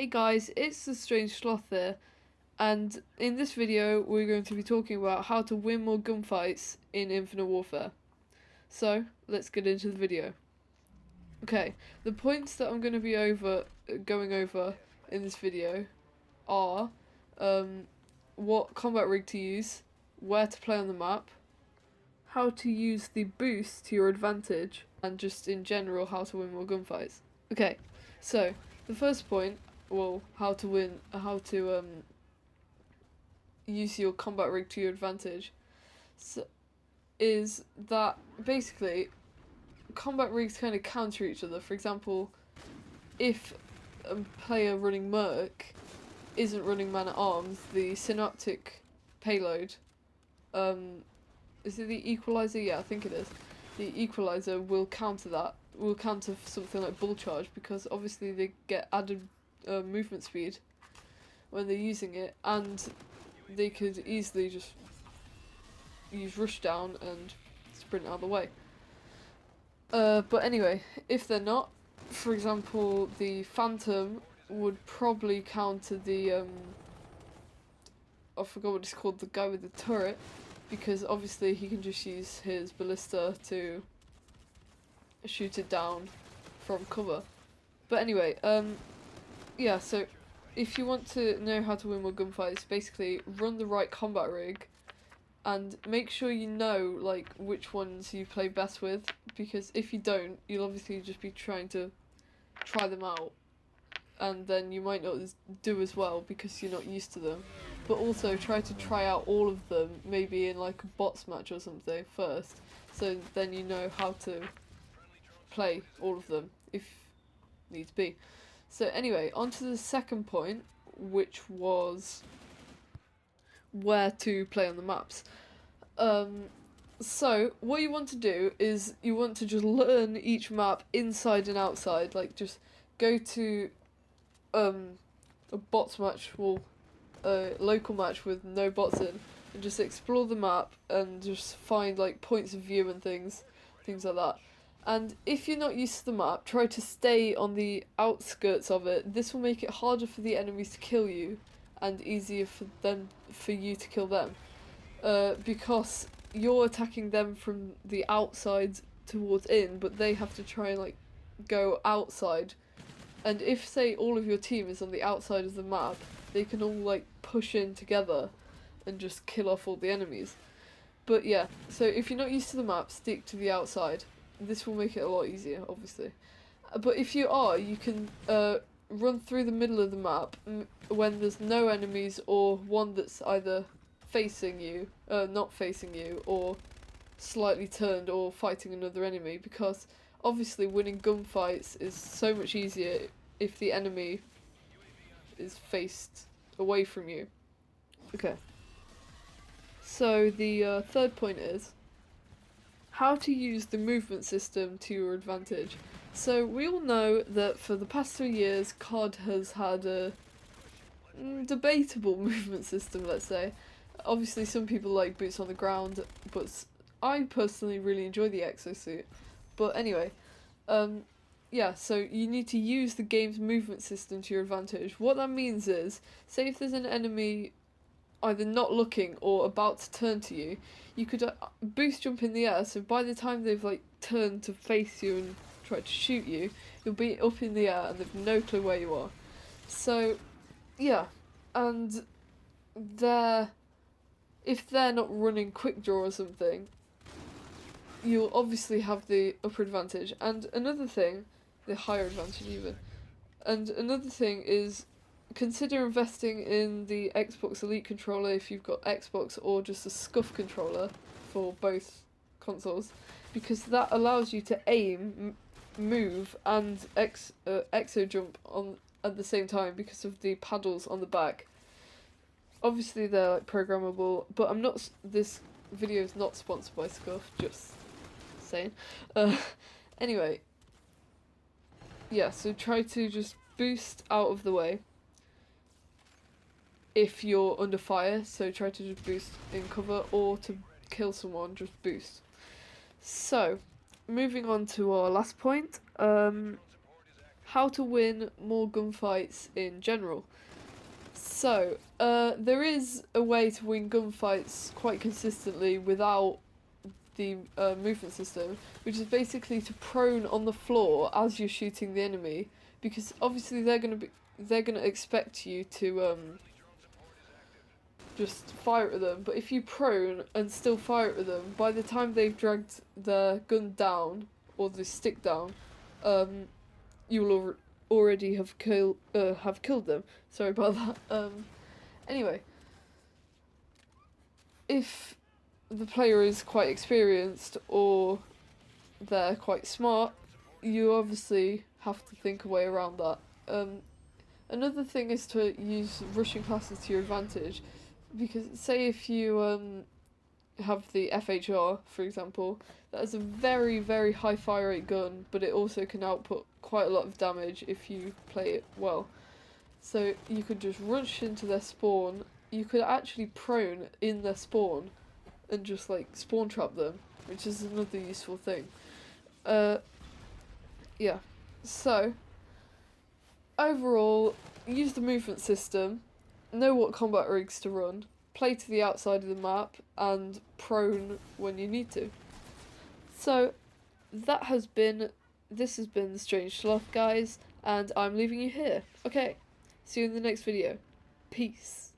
Hey guys, it's the Strange Sloth here, and in this video we're going to be talking about how to win more gunfights in Infinite Warfare. So, let's get into the video. Okay, the points that I'm going to be going over in this video are what combat rig to use, where to play on the map, how to use the boost to your advantage, and just in general how to win more gunfights. Okay, so the first point, well, how to use your combat rig to your advantage, so, is that basically combat rigs kind of counter each other. For example, if a player running Merc isn't running Man at Arms, the synaptic payload, is it the equalizer? Yeah, I think it is. The equalizer will counter that. Will counter something like bull charge, because obviously they get added movement speed when they're using it, and they could easily just use rushdown and sprint out of the way. But anyway, if they're not, for example, the Phantom would probably counter the I forgot what it's called, the guy with the turret, because obviously he can just use his ballista to shoot it down from cover. But anyway, yeah, so if you want to know how to win more gunfights, basically run the right combat rig and make sure you know like which ones you play best with, because if you don't, you'll obviously just be trying to try them out, and then you might not do as well because you're not used to them. But also try to try out all of them, maybe in like a bots match or something first, so then you know how to play all of them if needs be. So anyway, on to the second point, which was where to play on the maps. So what you want to do is you want to just learn each map inside and outside. Like just go to a bots match, well, a local match with no bots in, and just explore the map and just find like points of view and things like that. And if you're not used to the map, try to stay on the outskirts of it. This will make it harder for the enemies to kill you and easier for you to kill them. Because you're attacking them from the outside towards in, but they have to try and like go outside. And if, say, all of your team is on the outside of the map, they can all like push in together and just kill off all the enemies. But yeah, so if you're not used to the map, stick to the outside. This will make it a lot easier, obviously. But if you are, you can run through the middle of the map when there's no enemies, or one that's either facing you, not facing you, or slightly turned or fighting another enemy, because obviously winning gunfights is so much easier if the enemy is faced away from you. Okay. So the third point is how to use the movement system to your advantage. So we all know that for the past 3 years, COD has had a debatable movement system, let's say. Obviously some people like boots on the ground, but I personally really enjoy the exosuit. But anyway, yeah, so you need to use the game's movement system to your advantage. What that means is, say if there's an enemy either not looking or about to turn to you, you could boost jump in the air, so by the time they've like turned to face you and try to shoot you, you'll be up in the air and they've no clue where you are. So yeah, and if they're not running quick draw or something, you'll obviously have the upper advantage. And another thing, the higher advantage even. And another thing is, consider investing in the Xbox Elite controller if you've got Xbox, or just a SCUF controller for both consoles, because that allows you to aim, move, and exo jump on at the same time because of the paddles on the back. Obviously they're like programmable, but this video is not sponsored by SCUF, just saying. Anyway, yeah, so try to just boost out of the way if you're under fire, so try to just boost in cover, or to kill someone, just boost. So, moving on to our last point, how to win more gunfights in general. So, there is a way to win gunfights quite consistently without the movement system, which is basically to prone on the floor as you're shooting the enemy, because obviously they're gonna expect you to just fire at them. But if you prone and still fire at them, by the time they've dragged their gun down or the stick down, you will already have killed them. Sorry about that. Anyway, if the player is quite experienced or they're quite smart, you obviously have to think a way around that. Another thing is to use rushing classes to your advantage, because say if you have the FHR, for example, that is a very, very high fire rate gun, but it also can output quite a lot of damage if you play it well. So you could just rush into their spawn, you could actually prone in their spawn and just like spawn trap them, which is another useful thing. Yeah. So overall, use the movement system, know what combat rigs to run, play to the outside of the map, and prone when you need to. So this has been the Strange Sloth, guys, and I'm leaving you here. Okay, see you in the next video. Peace.